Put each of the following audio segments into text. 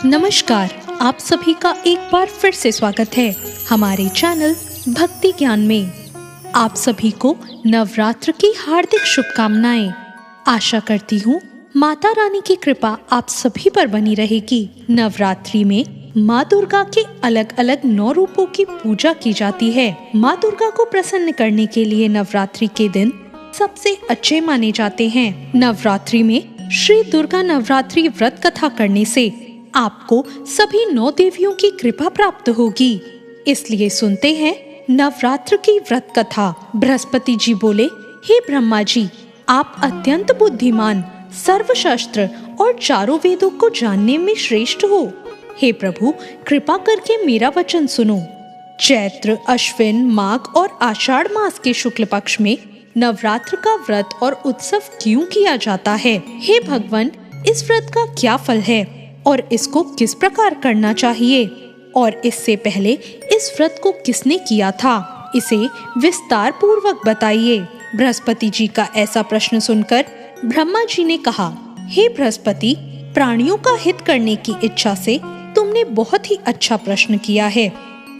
नमस्कार, आप सभी का एक बार फिर से स्वागत है हमारे चैनल भक्ति ज्ञान में। आप सभी को नवरात्र की हार्दिक शुभकामनाएं। आशा करती हूँ माता रानी की कृपा आप सभी पर बनी रहेगी। नवरात्रि में माँ दुर्गा के अलग अलग 9 रूपों की पूजा की जाती है। माँ दुर्गा को प्रसन्न करने के लिए नवरात्रि के दिन सबसे अच्छे माने जाते हैं। नवरात्रि में श्री दुर्गा नवरात्रि व्रत कथा करने से आपको सभी 9 देवियों की कृपा प्राप्त होगी। इसलिए सुनते हैं नवरात्र की व्रत कथा। बृहस्पति जी बोले, हे ब्रह्मा जी, आप अत्यंत बुद्धिमान, सर्वशास्त्र और चारों वेदों को जानने में श्रेष्ठ हो। हे प्रभु, कृपा करके मेरा वचन सुनो। चैत्र, अश्विन, माघ और आषाढ़ मास के शुक्ल पक्ष में नवरात्र का व्रत और उत्सव क्यों किया जाता है? हे भगवान, इस व्रत का क्या फल है और इसको किस प्रकार करना चाहिए? और इससे पहले इस व्रत को किसने किया था? इसे विस्तार पूर्वक बताइए। बृहस्पति जी का ऐसा प्रश्न सुनकर ब्रह्मा जी ने कहा, हे बृहस्पति, प्राणियों का हित करने की इच्छा से तुमने बहुत ही अच्छा प्रश्न किया है।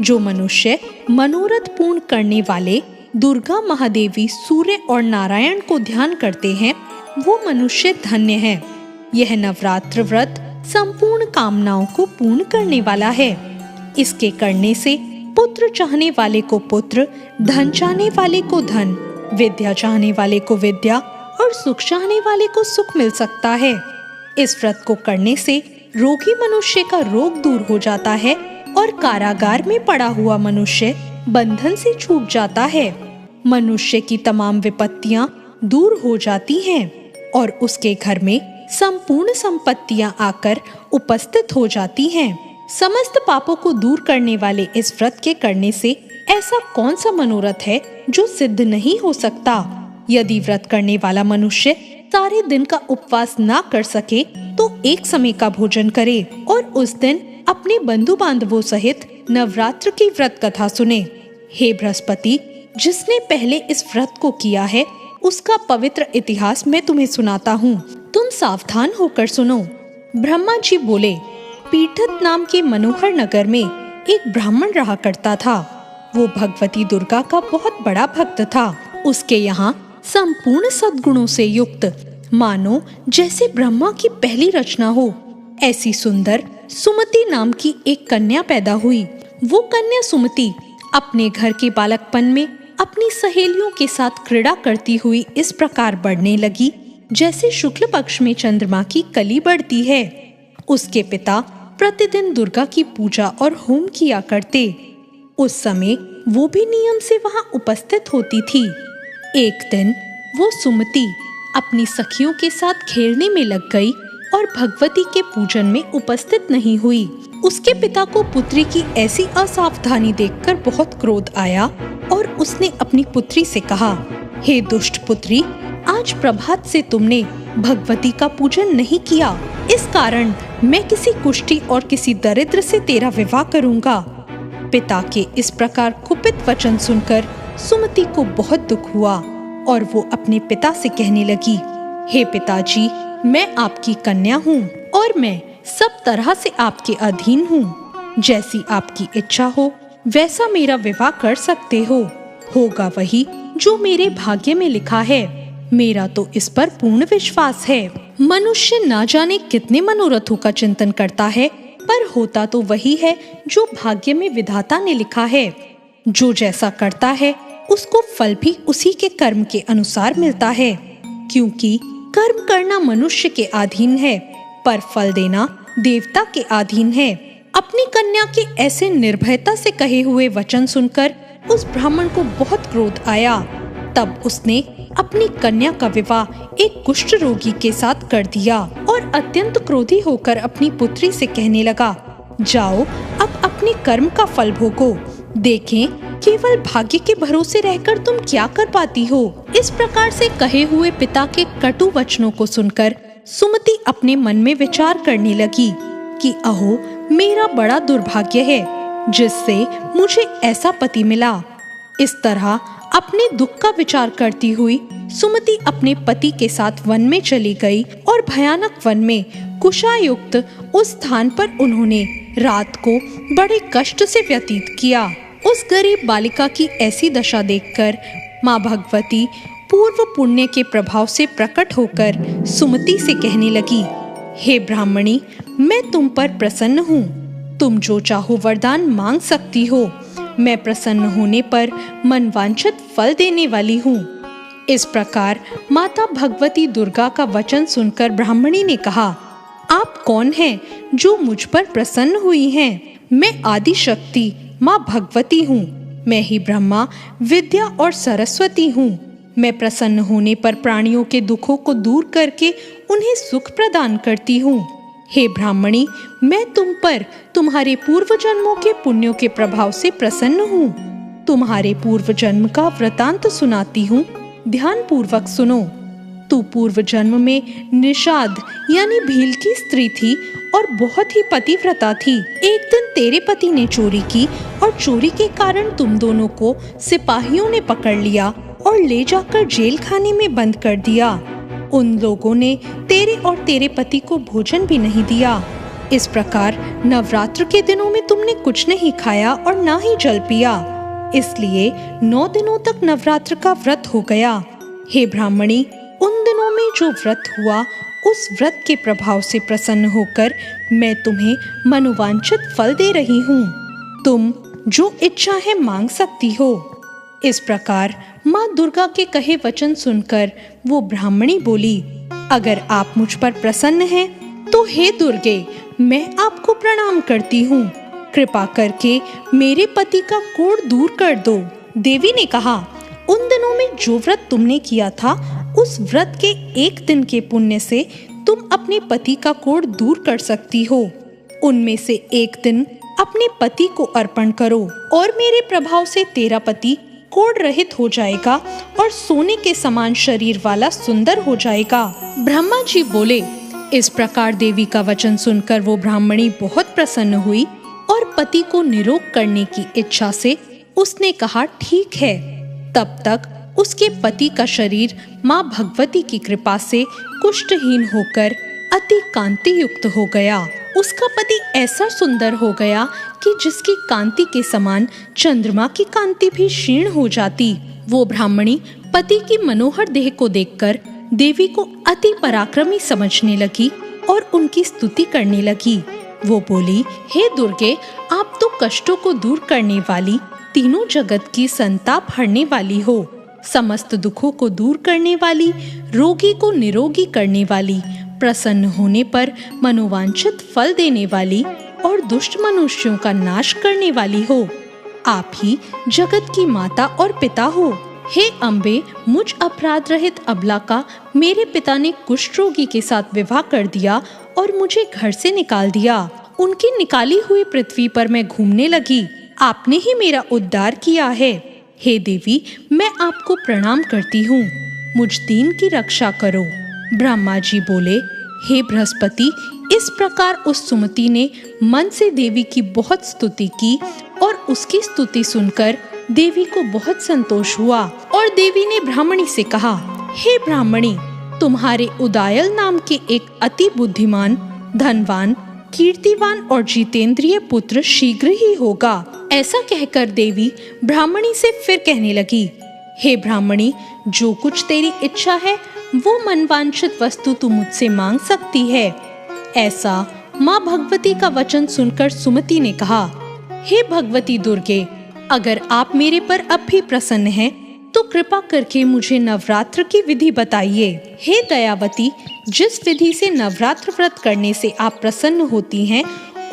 जो मनुष्य मनोरथ पूर्ण करने वाले दुर्गा महादेवी, सूर्य और नारायण को ध्यान करते हैं, वो मनुष्य धन्य है। यह नवरात्र व्रत संपूर्ण कामनाओं को पूर्ण करने वाला है। इसके करने से पुत्र चाहने वाले को पुत्र, धन चाहने वाले को धन, विद्या चाहने वाले को विद्या और सुख चाहने वाले को सुख मिल सकता है। इस व्रत को करने से रोगी मनुष्य का रोग दूर हो जाता है और कारागार में पड़ा हुआ मनुष्य बंधन से छूट जाता है। मनुष्य की तमाम विपत्तियां दूर हो जाती हैं और उसके घर में संपूर्ण संपत्तियां आकर उपस्थित हो जाती हैं। समस्त पापों को दूर करने वाले इस व्रत के करने से ऐसा कौन सा मनोरथ है जो सिद्ध नहीं हो सकता? यदि व्रत करने वाला मनुष्य सारे दिन का उपवास ना कर सके तो एक समय का भोजन करे और उस दिन अपने बंधु बांधवों सहित नवरात्र की व्रत कथा सुने। हे बृहस्पति, जिसने पहले इस व्रत को किया है उसका पवित्र इतिहास मैं तुम्हें सुनाता हूँ। तुम सावधान होकर सुनो। ब्रह्मा जी बोले, पीठत नाम के मनोहर नगर में एक ब्राह्मण रहा करता था। वो भगवती दुर्गा का बहुत बड़ा भक्त था। उसके यहाँ संपूर्ण सद्गुणों से युक्त, मानो जैसे ब्रह्मा की पहली रचना हो, ऐसी सुंदर सुमति नाम की एक कन्या पैदा हुई। वो कन्या सुमति अपने घर के बालकपन में अपनी सहेलियों के साथ क्रीड़ा करती हुई इस प्रकार बढ़ने लगी जैसे शुक्ल पक्ष में चंद्रमा की कली बढ़ती है। उसके पिता प्रतिदिन दुर्गा की पूजा और होम किया करते। उस समय वो भी नियम से वहां उपस्थित होती थी। एक दिन वो सुमति अपनी सखियों के साथ खेलने में लग गई और भगवती के पूजन में उपस्थित नहीं हुई। उसके पिता को पुत्री की ऐसी असावधानी देखकर बहुत क्रोध आया और उसने अपनी पुत्री से कहा, हे दुष्ट पुत्री, आज प्रभात से तुमने भगवती का पूजन नहीं किया। इस कारण मैं किसी कुष्ठी और किसी दरिद्र से तेरा विवाह करूंगा। पिता के इस प्रकार कुपित वचन सुनकर सुमति को बहुत दुख हुआ और वो अपने पिता से कहने लगी, हे पिताजी, मैं आपकी कन्या हूँ और मैं सब तरह से आपके अधीन हूँ। जैसी आपकी इच्छा हो वैसा मेरा विवाह कर सकते हो। होगा वही जो मेरे भाग्य में लिखा है। मेरा तो इस पर पूर्ण विश्वास है। मनुष्य ना जाने कितने मनोरथों का चिंतन करता है, पर होता तो वही है जो भाग्य में विधाता ने लिखा है। जो जैसा करता है उसको फल भी उसी के कर्म के अनुसार मिलता है, क्योंकि कर्म करना मनुष्य के अधीन है पर फल देना देवता के अधीन है। अपनी कन्या के ऐसे निर्भयता से कहे हुए वचन सुनकर उस ब्राह्मण को बहुत क्रोध आया। तब उसने अपनी कन्या का विवाह एक कुष्ठ रोगी के साथ कर दिया और अत्यंत क्रोधी होकर अपनी पुत्री से कहने लगा, जाओ अब अपने कर्म का फल भोगो। देखें केवल भाग्य के भरोसे रहकर तुम क्या कर पाती हो। इस प्रकार से कहे हुए पिता के कटु वचनों को सुनकर सुमति अपने मन में विचार करने लगी कि अहो, मेरा बड़ा दुर्भाग्य है जिससे मुझे ऐसा पति मिला। इस तरह अपने दुख का विचार करती हुई सुमति अपने पति के साथ वन में चली गई और भयानक वन में कुशायुक्त उस स्थान पर उन्होंने रात को बड़े कष्ट से व्यतीत किया। उस गरीब बालिका की ऐसी दशा देखकर माँ भगवती पूर्व पुण्य के प्रभाव से प्रकट होकर सुमति से कहने लगी, हे ब्राह्मणी, मैं तुम पर प्रसन्न हूँ। तुम जो चाहो वरदान मांग सकती हो। मैं प्रसन्न होने पर मनवांछित फल देने वाली हूँ। इस प्रकार माता भगवती दुर्गा का वचन सुनकर ब्राह्मणी ने कहा, आप कौन हैं जो मुझ पर प्रसन्न हुई हैं? मैं आदि शक्ति माँ भगवती हूँ। मैं ही ब्रह्मा, विद्या और सरस्वती हूँ। मैं प्रसन्न होने पर प्राणियों के दुखों को दूर करके उन्हें सुख प्रदान करती हूँ। हे ब्राह्मणी, मैं तुम पर तुम्हारे पूर्व जन्मों के पुण्यों के प्रभाव से प्रसन्न हूँ। तुम्हारे पूर्व जन्म का वृतांत सुनाती हूँ, ध्यान पूर्वक सुनो। तू पूर्व जन्म में निषाद यानी भील की स्त्री थी और बहुत ही पतिव्रता थी। एक दिन तेरे पति ने चोरी की और चोरी के कारण तुम दोनों को सिपाहियों ने पकड़ लिया और ले जाकर जेल खाने में बंद कर दिया। उन लोगों ने तेरे और तेरे पति को भोजन भी नहीं दिया। इस प्रकार नवरात्र के दिनों में तुमने कुछ नहीं खाया और ना ही जल पिया। इसलिए 9 दिनों तक नवरात्र का व्रत हो गया। हे ब्राह्मणी, उन दिनों में जो व्रत हुआ उस व्रत के प्रभाव से प्रसन्न होकर मैं तुम्हें मनोवांछित फल दे रही हूँ। तुम जो इच्छा है मांग सकती हो। इस प्रकार माँ दुर्गा के कहे वचन सुनकर वो ब्राह्मणी बोली, अगर आप मुझ पर प्रसन्न हैं तो हे दुर्गे, मैं आपको प्रणाम करती हूँ। कृपा करके मेरे पति का कोढ़ दूर कर दो। देवी ने कहा, उन दिनों में जो व्रत तुमने किया था उस व्रत के एक दिन के पुण्य से तुम अपने पति का कोढ़ दूर कर सकती हो। उनमें से एक दिन अपने पति को अर्पण करो और मेरे प्रभाव से तेरा पति कोढ़ रहित हो जाएगा और सोने के समान शरीर वाला सुंदर हो जाएगा। ब्रह्मा जी बोले। इस प्रकार देवी का वचन सुनकर वो ब्राह्मणी बहुत प्रसन्न हुई और पति को निरोग करने की इच्छा से उसने कहा, ठीक है। तब तक उसके पति का शरीर माँ भगवती की कृपा से कुष्ठहीन होकर अति कांति युक्त हो गया। उसका पति ऐसा सुंदर हो गया कि जिसकी कांति के समान चंद्रमा की कांति भी क्षीण हो जाती। वो ब्राह्मणी पति की मनोहर देह को देखकर देवी को अति पराक्रमी समझने लगी और उनकी स्तुति करने लगी। वो बोली, हे दुर्गे, आप तो कष्टों को दूर करने वाली, तीनों जगत की संताप हरने वाली हो, समस्त दुखों को दूर करने वाली, रोगी को निरोगी करने वाली, प्रसन्न होने पर मनोवांछित फल देने वाली और दुष्ट मनुष्यों का नाश करने वाली हो। आप ही जगत की माता और पिता हो। हे अम्बे, मुझ अपराध रहित अबला का मेरे पिता ने कुष्ठ रोगी के साथ विवाह कर दिया और मुझे घर से निकाल दिया। उनकी निकाली हुई पृथ्वी पर मैं घूमने लगी। आपने ही मेरा उद्धार किया है। हे देवी, मैं आपको प्रणाम करती हूँ। मुझ दीन की रक्षा करो। ब्रह्मा जी बोले, हे बृहस्पति, इस प्रकार उस सुमति ने मन से देवी की बहुत स्तुति की और उसकी स्तुति सुनकर देवी को बहुत संतोष हुआ और देवी ने ब्राह्मणी से कहा, हे ब्राह्मणी, तुम्हारे उदायल नाम के एक अति बुद्धिमान, धनवान, कीर्तिवान और जितेंद्रिय पुत्र शीघ्र ही होगा। ऐसा कहकर देवी ब्राह्मणी से फिर कहने लगी, हे ब्राह्मणी, जो कुछ तेरी इच्छा है वो मनवांछित वस्तु तू मुझसे मांग सकती है। ऐसा माँ भगवती का वचन सुनकर सुमति ने कहा, हे भगवती दुर्गे, अगर आप मेरे पर अब भी प्रसन्न हैं तो कृपा करके मुझे नवरात्र की विधि बताइए। हे दयावती, जिस विधि से नवरात्र व्रत करने से आप प्रसन्न होती हैं,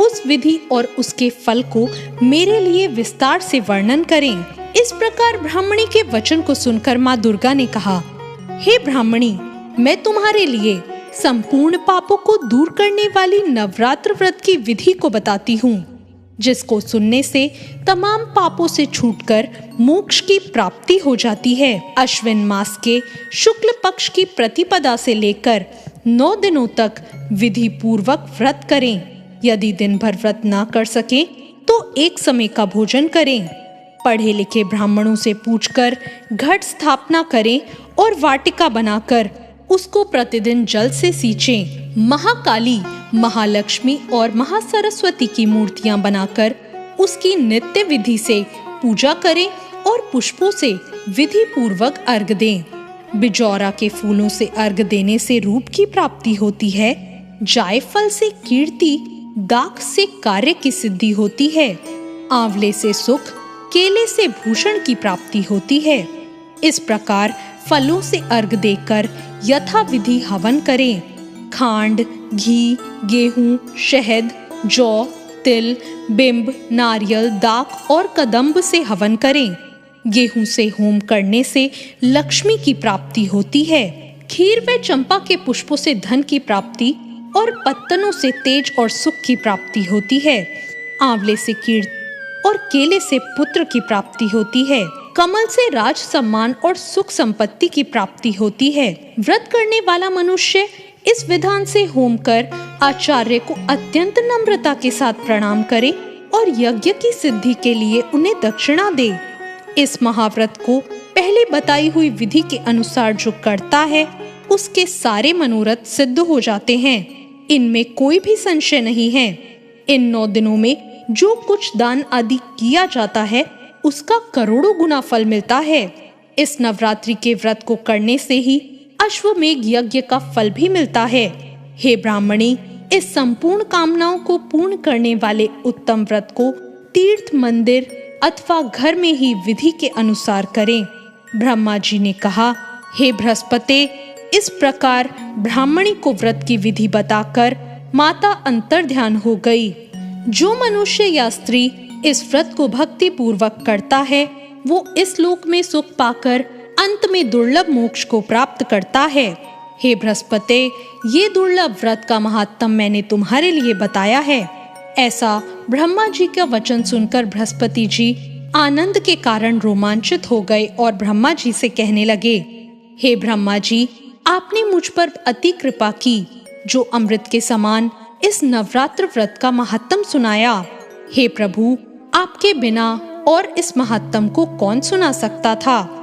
उस विधि और उसके फल को मेरे लिए विस्तार से वर्णन करें। इस प्रकार ब्राह्मणी के वचन को सुनकर माँ दुर्गा ने कहा, हे ब्राह्मणी, मैं तुम्हारे लिए संपूर्ण पापों को दूर करने वाली नवरात्र व्रत की विधि को बताती हूँ, जिसको सुनने से तमाम पापों से छूटकर मोक्ष की प्राप्ति हो जाती है। अश्विन मास के शुक्ल पक्ष की प्रतिपदा से लेकर 9 दिनों तक विधि पूर्वक व्रत करें। यदि दिन भर व्रत ना कर सके तो एक समय का भोजन करें। पढ़े लिखे ब्राह्मणों से पूछकर घट स्थापना करें और वाटिका बनाकर उसको प्रतिदिन जल से सींचें। महाकाली, महालक्ष्मी और महासरस्वती की मूर्तियां बनाकर उसकी नित्य विधि से पूजा करें और पुष्पों से विधि पूर्वक अर्घ दें। बिजौरा के फूलों से अर्घ देने से रूप की प्राप्ति होती है। जायफल से कीर्ति, दाख से कार्य की सिद्धि होती है। आंवले से सुख, केले से भूषण की प्राप्ति होती है। इस प्रकार फलों से अर्घ देकर यथा विधि हवन करें। खांड, घी, गेहूं, शहद, जौ, तिल, बिंब, नारियल, दाख और कदम्ब से हवन करें। गेहूं से होम करने से लक्ष्मी की प्राप्ति होती है। खीर व चंपा के पुष्पों से धन की प्राप्ति और पत्तनों से तेज और सुख की प्राप्ति होती है। आंवले से कीर्ति और केले से पुत्र की प्राप्ति होती है। कमल से राज सम्मान और सुख संपत्ति की प्राप्ति होती है। व्रत करने वाला मनुष्य इस विधान से होम कर आचार्य को अत्यंत नम्रता के साथ प्रणाम करे और यज्ञ की सिद्धि के लिए उन्हें दक्षिणा दे। इस महाव्रत को पहले बताई हुई विधि के अनुसार जो करता है उसके सारे मनोरथ सिद्ध हो जाते हैं। इनमें कोई भी संशय नहीं है। इन 9 दिनों में जो कुछ दान आदि किया जाता है उसका करोड़ों गुना फल मिलता है। इस नवरात्रि के व्रत को करने से ही अश्वमेघ यज्ञ का फल भी मिलता है। हे ब्राह्मणी, इस संपूर्ण कामनाओं को पूर्ण करने वाले उत्तम व्रत को तीर्थ, मंदिर अथवा घर में ही विधि के अनुसार करें। ब्रह्मा जी ने कहा, हे बृहस्पति, इस प्रकार ब्राह्मणी को व्रत की विधि बताकर माता अंतर्ध्यान हो गई। जो मनुष्य या स्त्री इस व्रत को भक्ति पूर्वक करता है वो इस लोक में सुख पाकर अंत में दुर्लभ मोक्ष को प्राप्त करता है। हे बृहस्पति, ये दुर्लभ व्रत का महात्म मैंने तुम्हारे लिए बताया है। ऐसा ब्रह्मा जी का वचन सुनकर बृहस्पति जी आनंद के कारण रोमांचित हो गए और ब्रह्मा जी से कहने लगे, हे ब्रह्मा जी, आपने मुझ पर अति कृपा की जो अमृत के समान इस नवरात्र व्रत का महात्म सुनाया। हे प्रभु, आपके बिना और इस महात्म को कौन सुना सकता था।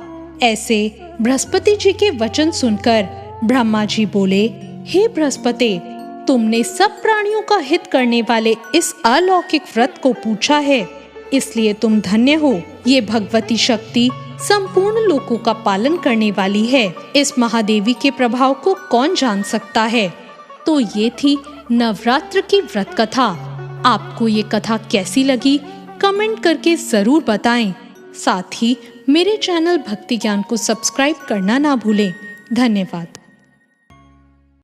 ऐसे बृहस्पति जी के वचन सुनकर ब्रह्मा जी बोले, हे बृहस्पति, तुमने सब प्राणियों का हित करने वाले इस अलौकिक व्रत को पूछा है, इसलिए तुम धन्य हो। ये भगवती शक्ति संपूर्ण लोकों का पालन करने वाली है। इस महादेवी के प्रभाव को कौन जान सकता है। तो ये थी नवरात्र की व्रत कथा। आपको ये कथा कैसी लगी कमेंट करके जरूर बताएं। साथ ही मेरे चैनल भक्ति ज्ञान को सब्सक्राइब करना ना भूलें। धन्यवाद।